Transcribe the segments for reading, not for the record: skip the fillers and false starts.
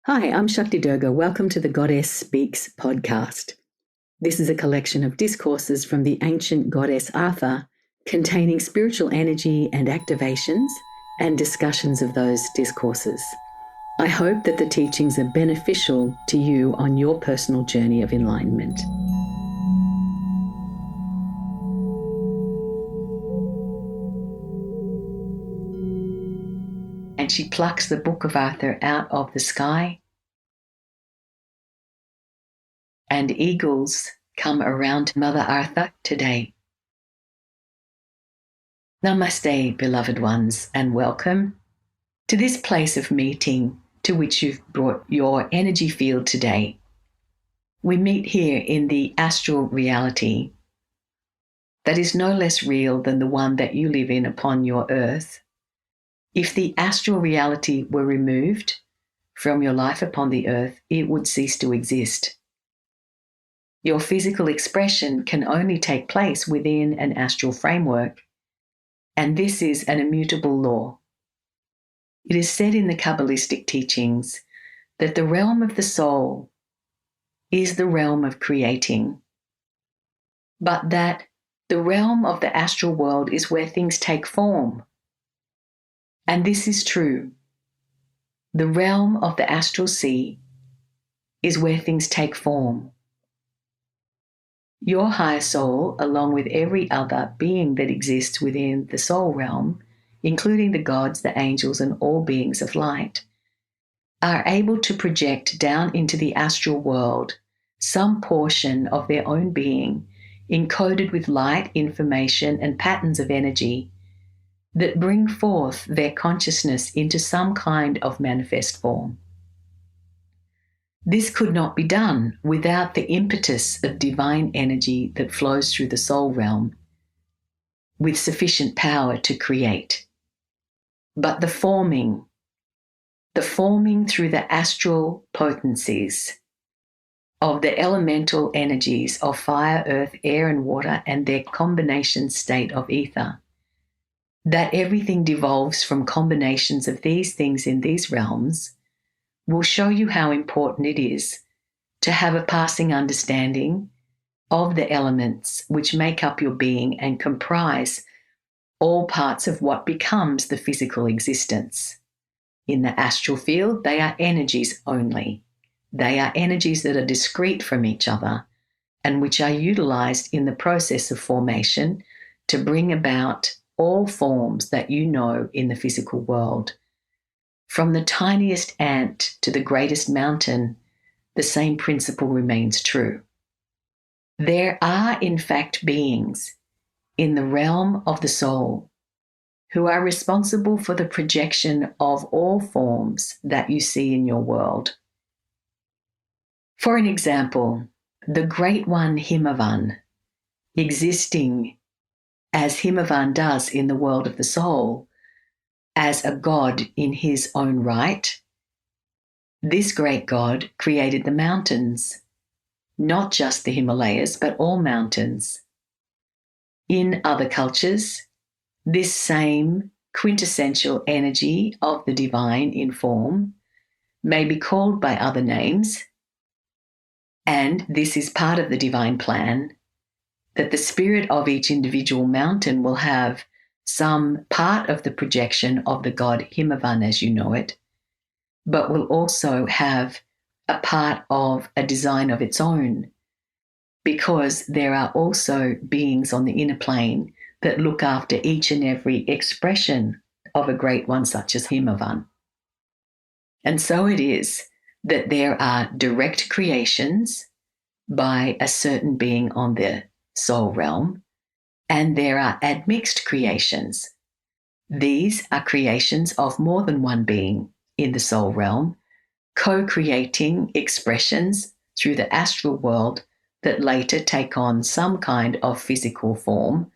Hi, I'm Shakti Durga. Welcome to the Goddess Speaks podcast. This is a collection of discourses from the ancient goddess Artha, containing spiritual energy and activations and discussions of those discourses. I hope that the teachings are beneficial to you on your personal journey of enlightenment. And she plucks the book of Artha out of the sky, and eagles come around Mother Artha today. Namaste, beloved ones, and welcome to this place of meeting to which you've brought your energy field today. We meet here in the astral reality that is no less real than the one that you live in upon your earth. If the astral reality were removed from your life upon the earth, it would cease to exist. Your physical expression can only take place within an astral framework, and this is an immutable law. It is said in the Kabbalistic teachings that the realm of the soul is the realm of creating, but that the realm of the astral world is where things take form. And this is true. The realm of the astral sea is where things take form. Your higher soul, along with every other being that exists within the soul realm, including the gods, the angels, and all beings of light, are able to project down into the astral world some portion of their own being, encoded with light, information, and patterns of energy that bring forth their consciousness into some kind of manifest form. This could not be done without the impetus of divine energy that flows through the soul realm with sufficient power to create. But the forming through the astral potencies of the elemental energies of fire, earth, air, and water, and their combination state of ether, that everything devolves from combinations of these things in these realms, will show you how important it is to have a passing understanding of the elements which make up your being and comprise all parts of what becomes the physical existence. In the astral field, they are energies only. They are energies that are discrete from each other and which are utilized in the process of formation to bring about all forms that you know in the physical world. From the tiniest ant to the greatest mountain, the same principle remains true. There are, in fact, beings in the realm of the soul who are responsible for the projection of all forms that you see in your world. For an example, the Great One Himavan, existing as Himavan does in the world of the soul, as a god in his own right, this great god created the mountains, not just the Himalayas, but all mountains. In other cultures, this same quintessential energy of the divine in form may be called by other names, and this is part of the divine plan, that the spirit of each individual mountain will have some part of the projection of the god Himavan as you know it, but will also have a part of a design of its own, because there are also beings on the inner plane that look after each and every expression of a great one such as Himavan. And so it is that there are direct creations by a certain being on the soul realm, and there are admixed creations. These are creations of more than one being in the soul realm, co-creating expressions through the astral world that later take on some kind of physical form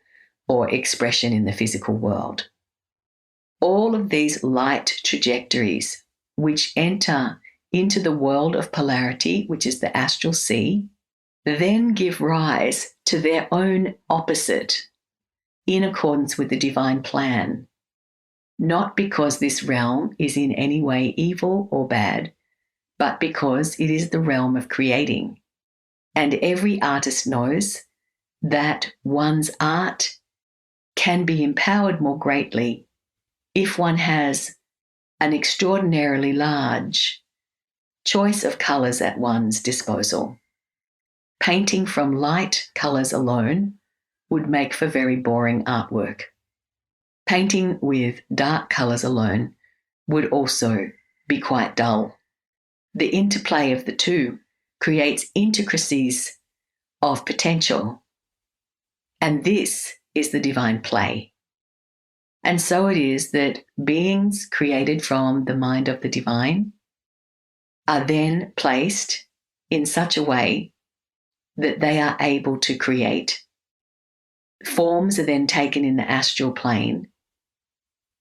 or expression in the physical world. All of these light trajectories which enter into the world of polarity, which is the astral sea, then give rise to their own opposite in accordance with the divine plan, not because this realm is in any way evil or bad, but because it is the realm of creating. And every artist knows that one's art can be empowered more greatly if one has an extraordinarily large choice of colors at one's disposal. Painting from light colors alone would make for very boring artwork. Painting with dark colors alone would also be quite dull. The interplay of the two creates intricacies of potential, and this is the divine play. And so it is that beings created from the mind of the divine are then placed in such a way that they are able to create. Forms are then taken in the astral plane,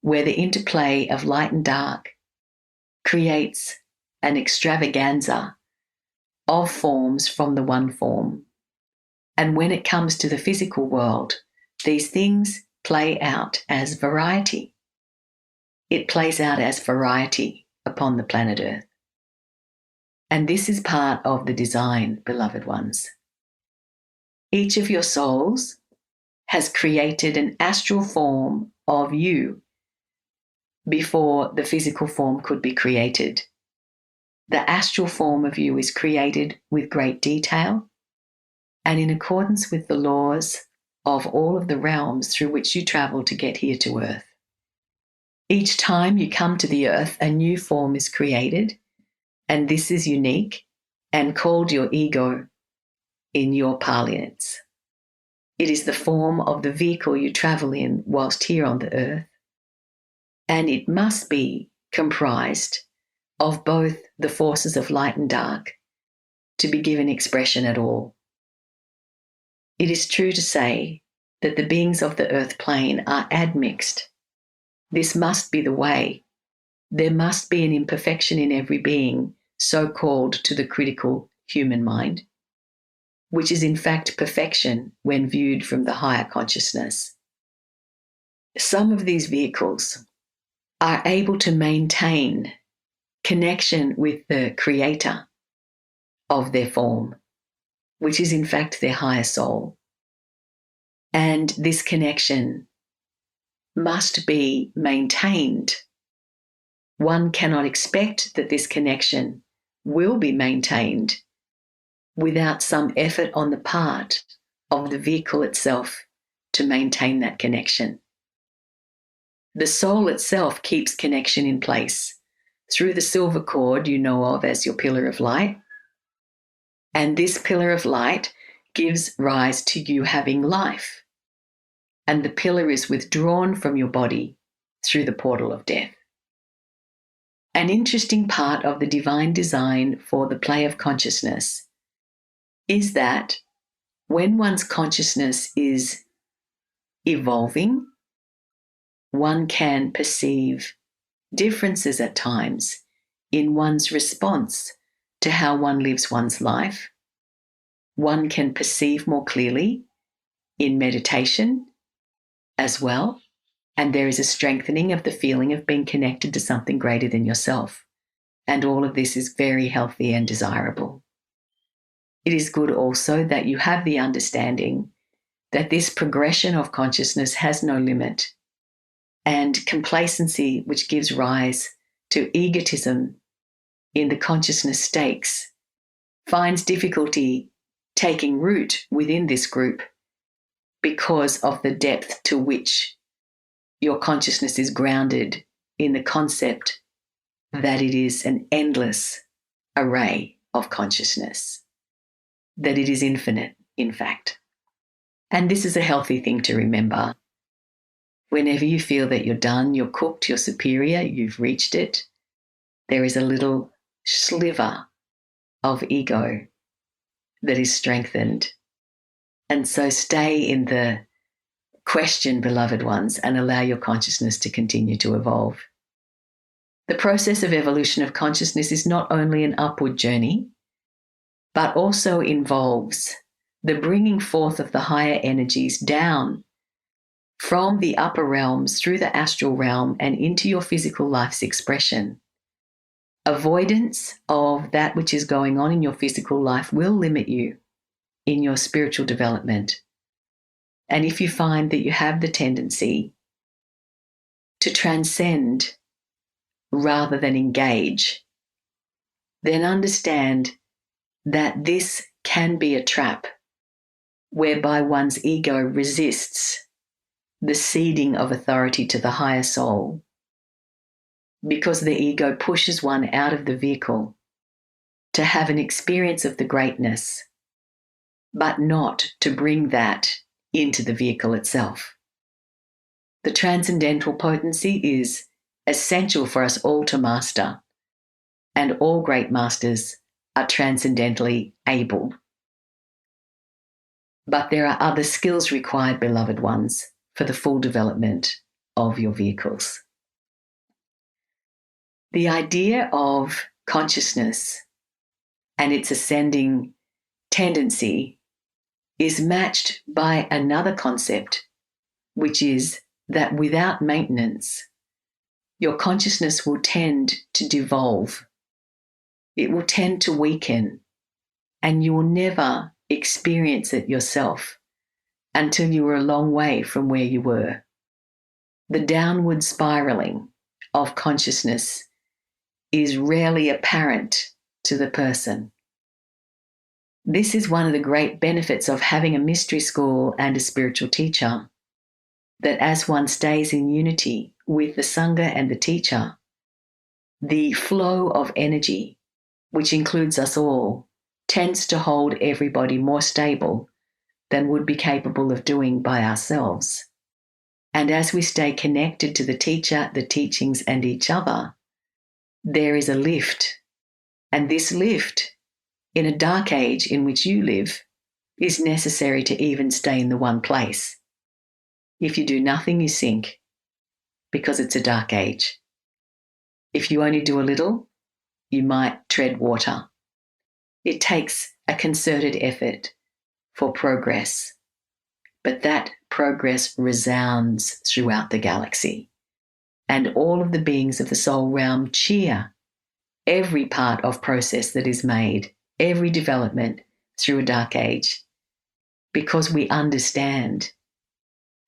where the interplay of light and dark creates an extravaganza of forms from the one form. And when it comes to the physical world, these things play out as variety. It plays out as variety upon the planet Earth. And this is part of the design, beloved ones. Each of your souls has created an astral form of you before the physical form could be created. The astral form of you is created with great detail and in accordance with the laws of all of the realms through which you travel to get here to Earth. Each time you come to the Earth, a new form is created, and this is unique and called your ego in your parlance. It is the form of the vehicle you travel in whilst here on the Earth, and it must be comprised of both the forces of light and dark to be given expression at all. It is true to say that the beings of the earth plane are admixed. This must be the way. There must be an imperfection in every being, so called to the critical human mind, which is in fact perfection when viewed from the higher consciousness. Some of these vehicles are able to maintain connection with the creator of their form, which is in fact their higher soul. And this connection must be maintained. One cannot expect that this connection will be maintained without some effort on the part of the vehicle itself to maintain that connection. The soul itself keeps connection in place through the silver cord you know of as your pillar of light. And this pillar of light gives rise to you having life. And the pillar is withdrawn from your body through the portal of death. An interesting part of the divine design for the play of consciousness is that when one's consciousness is evolving, one can perceive differences at times in one's response to how one lives one's life. One can perceive more clearly in meditation as well, and there is a strengthening of the feeling of being connected to something greater than yourself. And all of this is very healthy and desirable. It is good also that you have the understanding that this progression of consciousness has no limit, and complacency, which gives rise to egotism in the consciousness stakes, finds difficulty taking root within this group because of the depth to which your consciousness is grounded in the concept that it is an endless array of consciousness, that it is infinite, in fact. And this is a healthy thing to remember. Whenever you feel that you're done, you're cooked, you're superior, you've reached it, there is a little sliver of ego that is strengthened. And so stay in the question, beloved ones, and allow your consciousness to continue to evolve. The process of evolution of consciousness is not only an upward journey, but also involves the bringing forth of the higher energies down from the upper realms through the astral realm and into your physical life's expression. Avoidance of that which is going on in your physical life will limit you in your spiritual development. And if you find that you have the tendency to transcend rather than engage, then understand that this can be a trap whereby one's ego resists the ceding of authority to the higher soul, because the ego pushes one out of the vehicle to have an experience of the greatness, but not to bring that into the vehicle itself. The transcendental potency is essential for us all to master, and all great masters are transcendentally able. But there are other skills required, beloved ones, for the full development of your vehicles. The idea of consciousness and its ascending tendency is matched by another concept, which is that without maintenance, your consciousness will tend to devolve. It will tend to weaken, and you will never experience it yourself until you are a long way from where you were. The downward spiraling of consciousness is rarely apparent to the person. This is one of the great benefits of having a mystery school and a spiritual teacher, that as one stays in unity with the Sangha and the teacher, the flow of energy, which includes us all, tends to hold everybody more stable than would be capable of doing by ourselves. And as we stay connected to the teacher, the teachings, and each other, there is a lift. And this lift, in a dark age in which you live, is necessary to even stay in the one place. If you do nothing, you sink, because it's a dark age. If you only do a little, you might tread water. It takes a concerted effort for progress, but that progress resounds throughout the galaxy. And all of the beings of the soul realm cheer every part of process that is made, every development through a dark age, because we understand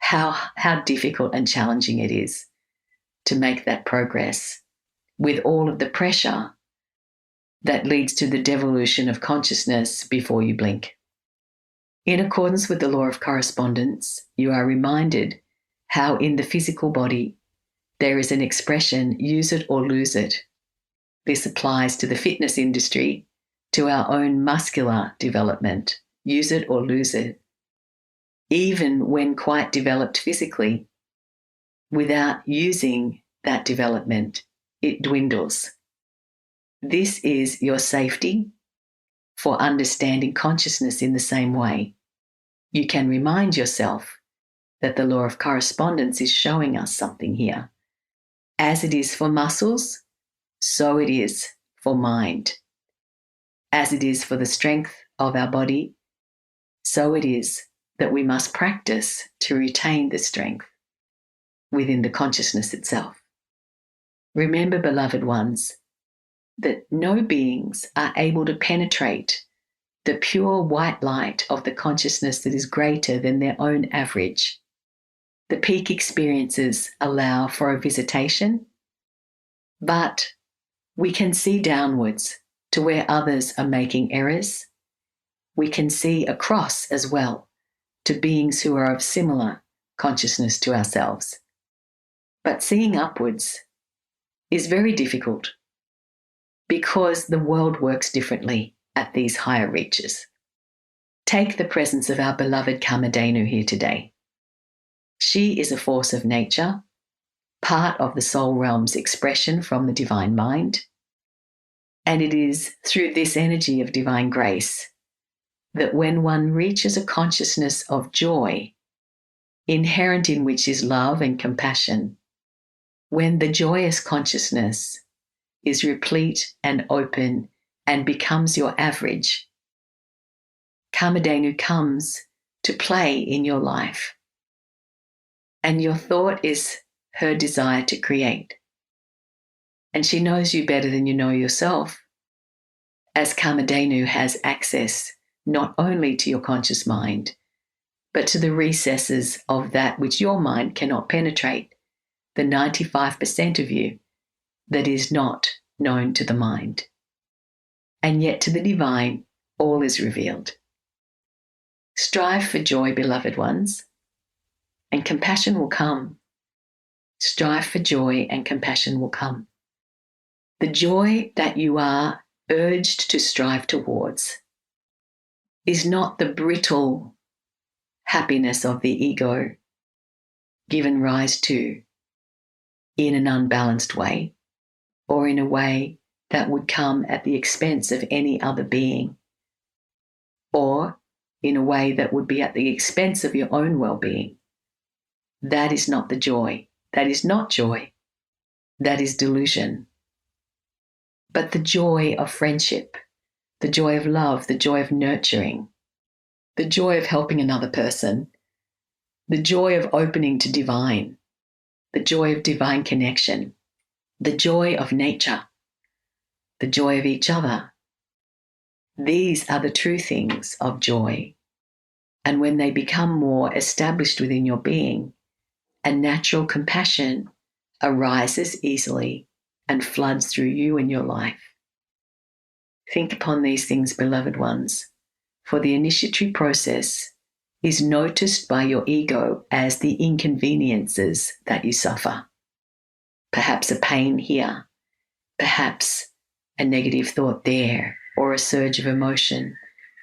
how difficult and challenging it is to make that progress with all of the pressure that leads to the devolution of consciousness before you blink. In accordance with the law of correspondence, you are reminded how in the physical body there is an expression, use it or lose it. This applies to the fitness industry, to our own muscular development, use it or lose it. Even when quite developed physically, without using that development, it dwindles. This is your safety for understanding consciousness in the same way. You can remind yourself that the law of correspondence is showing us something here. As it is for muscles, so it is for mind. As it is for the strength of our body, so it is that we must practice to retain the strength within the consciousness itself. Remember, beloved ones, that no beings are able to penetrate the pure white light of the consciousness that is greater than their own average. The peak experiences allow for a visitation, but we can see downwards to where others are making errors. We can see across as well to beings who are of similar consciousness to ourselves. But seeing upwards is very difficult because the world works differently at these higher reaches. Take the presence of our beloved Kamadhenu here today. She is a force of nature, part of the soul realm's expression from the divine mind, and it is through this energy of divine grace that when one reaches a consciousness of joy, inherent in which is love and compassion, when the joyous consciousness is replete and open and becomes your average, Kamadhenu comes to play in your life. And your thought is her desire to create. And she knows you better than you know yourself, as Kamadhenu has access not only to your conscious mind, but to the recesses of that which your mind cannot penetrate, the 95% of you that is not known to the mind. And yet to the divine, all is revealed. Strive for joy, beloved ones, and compassion will come. Strive for joy and compassion will come. The joy that you are urged to strive towards is not the brittle happiness of the ego given rise to in an unbalanced way, or in a way that would come at the expense of any other being, or in a way that would be at the expense of your own well-being. That is not the joy. That is not joy. That is delusion. But the joy of friendship, the joy of love, the joy of nurturing, the joy of helping another person, the joy of opening to divine, the joy of divine connection, the joy of nature, the joy of each other. These are the true things of joy. And when they become more established within your being, a natural compassion arises easily and floods through you and your life. Think upon these things, beloved ones, for the initiatory process is noticed by your ego as the inconveniences that you suffer. Perhaps a pain here, perhaps a negative thought there, or a surge of emotion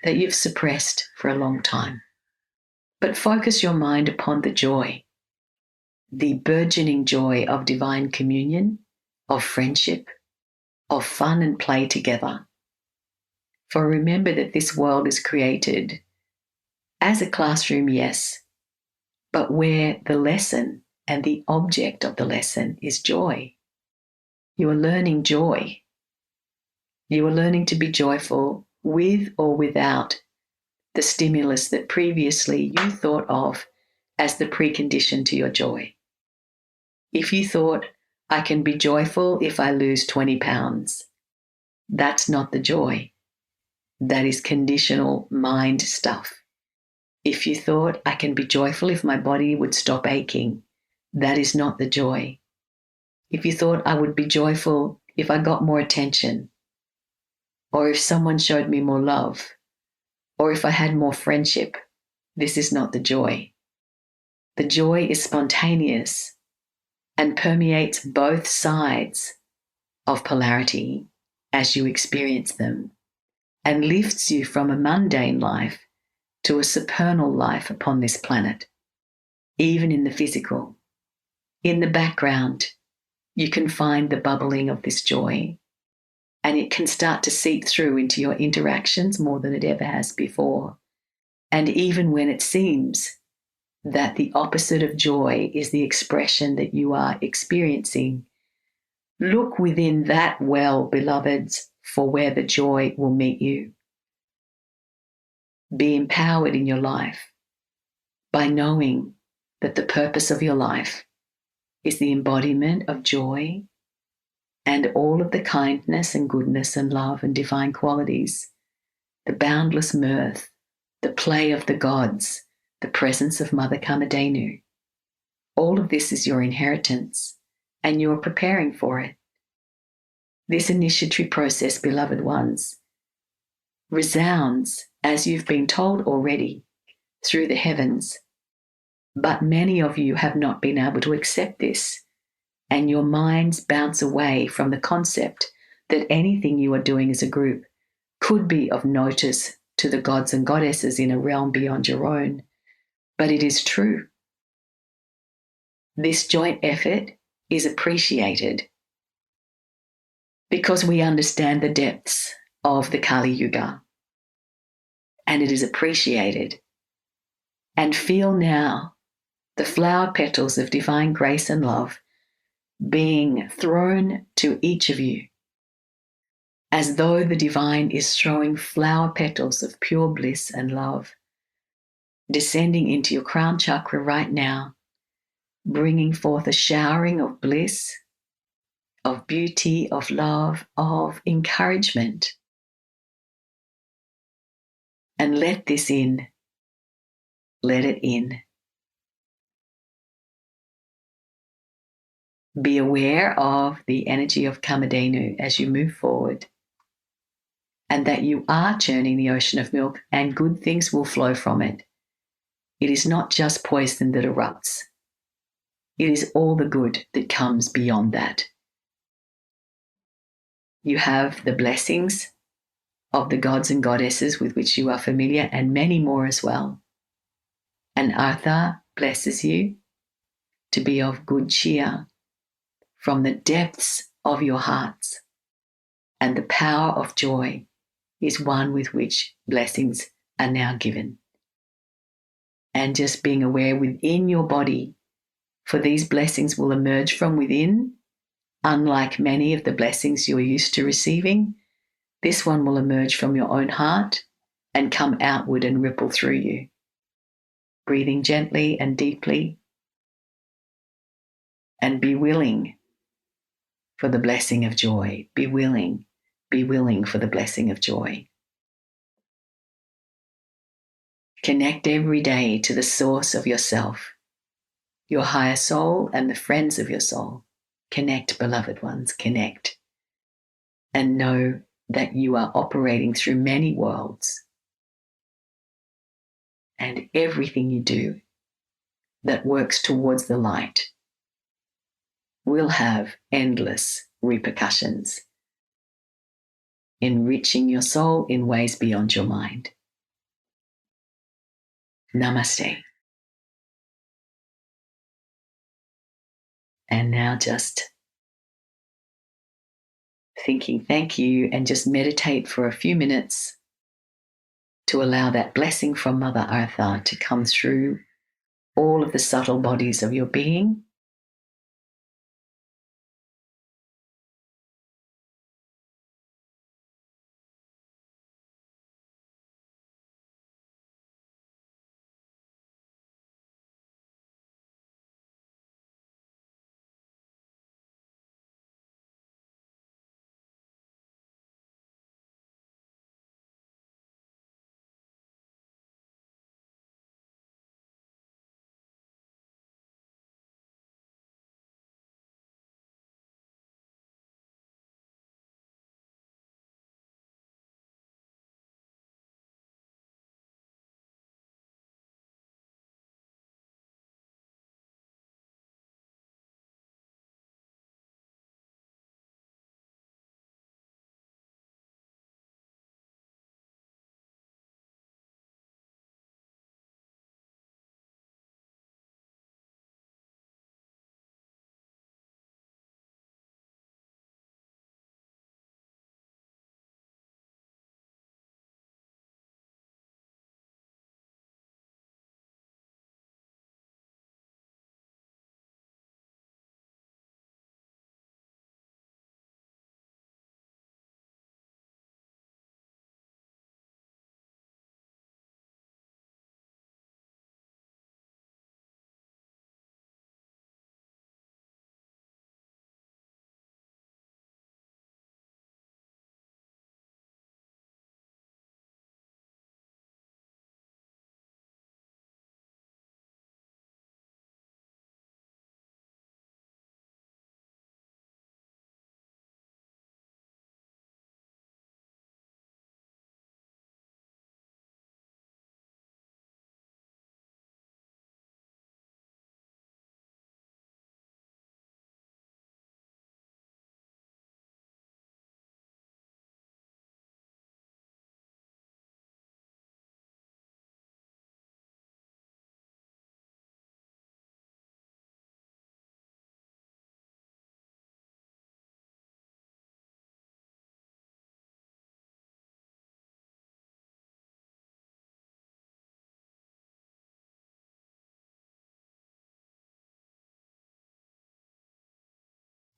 that you've suppressed for a long time. But focus your mind upon the joy, the burgeoning joy of divine communion, of friendship, of fun and play together. For remember that this world is created as a classroom, yes, but where the lesson and the object of the lesson is joy. You are learning joy. You are learning to be joyful with or without the stimulus that previously you thought of as the precondition to your joy. If you thought, I can be joyful if I lose 20 pounds, that's not the joy. That is conditional mind stuff. If you thought, I can be joyful if my body would stop aching, that is not the joy. If you thought I would be joyful if I got more attention, or if someone showed me more love, or if I had more friendship, this is not the joy. The joy is spontaneous and permeates both sides of polarity as you experience them, and lifts you from a mundane life to a supernal life upon this planet, even in the physical. In the background, you can find the bubbling of this joy, and it can start to seep through into your interactions more than it ever has before. And even when it seems that the opposite of joy is the expression that you are experiencing, look within that well, beloveds, for where the joy will meet you. Be empowered in your life by knowing that the purpose of your life is the embodiment of joy and all of the kindness and goodness and love and divine qualities, the boundless mirth, the play of the gods, the presence of Mother Kamadhenu. All of this is your inheritance, and you are preparing for it. This initiatory process, beloved ones, resounds, as you've been told already, through the heavens. But many of you have not been able to accept this, and your minds bounce away from the concept that anything you are doing as a group could be of notice to the gods and goddesses in a realm beyond your own. But it is true. This joint effort is appreciated because we understand the depths of the Kali Yuga, and it is appreciated. And feel now the flower petals of divine grace and love being thrown to each of you, as though the divine is throwing flower petals of pure bliss and love, descending into your crown chakra right now, bringing forth a showering of bliss, of beauty, of love, of encouragement. And let this in. Let it in. Be aware of the energy of Kamadhenu as you move forward, and that you are churning the ocean of milk and good things will flow from it. It is not just poison that erupts. It is all the good that comes beyond that. You have the blessings of the gods and goddesses with which you are familiar, and many more as well. And Artha blesses you to be of good cheer from the depths of your hearts. And the power of joy is one with which blessings are now given. And just being aware within your body, for these blessings will emerge from within, unlike many of the blessings you're used to receiving. This one will emerge from your own heart and come outward and ripple through you. Breathing gently and deeply, and be willing for the blessing of joy. Be willing for the blessing of joy. Connect every day to the source of yourself, your higher soul and the friends of your soul. Connect, beloved ones, connect. And know that you are operating through many worlds. And everything you do that works towards the light will have endless repercussions, enriching your soul in ways beyond your mind. Namaste. And now just thinking thank you, and just meditate for a few minutes to allow that blessing from Mother Artha to come through all of the subtle bodies of your being.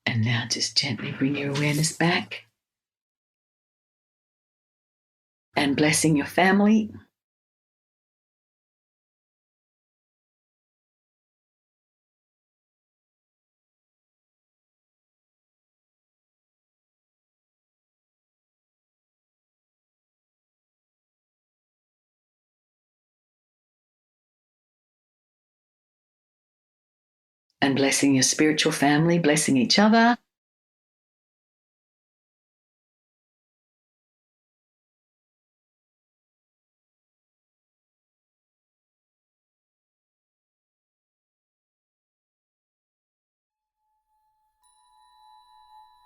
And now just gently bring your awareness back, and blessing your family. and blessing your spiritual family, blessing each other.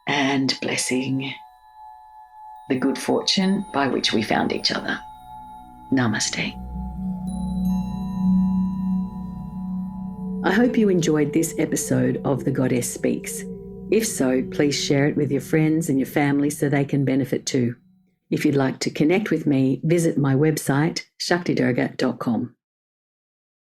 And blessing the good fortune by which we found each other. Namaste. I hope you enjoyed this episode of The Goddess Speaks. If so, please share it with your friends and your family so they can benefit too. If you'd like to connect with me, visit my website, shaktidurga.com.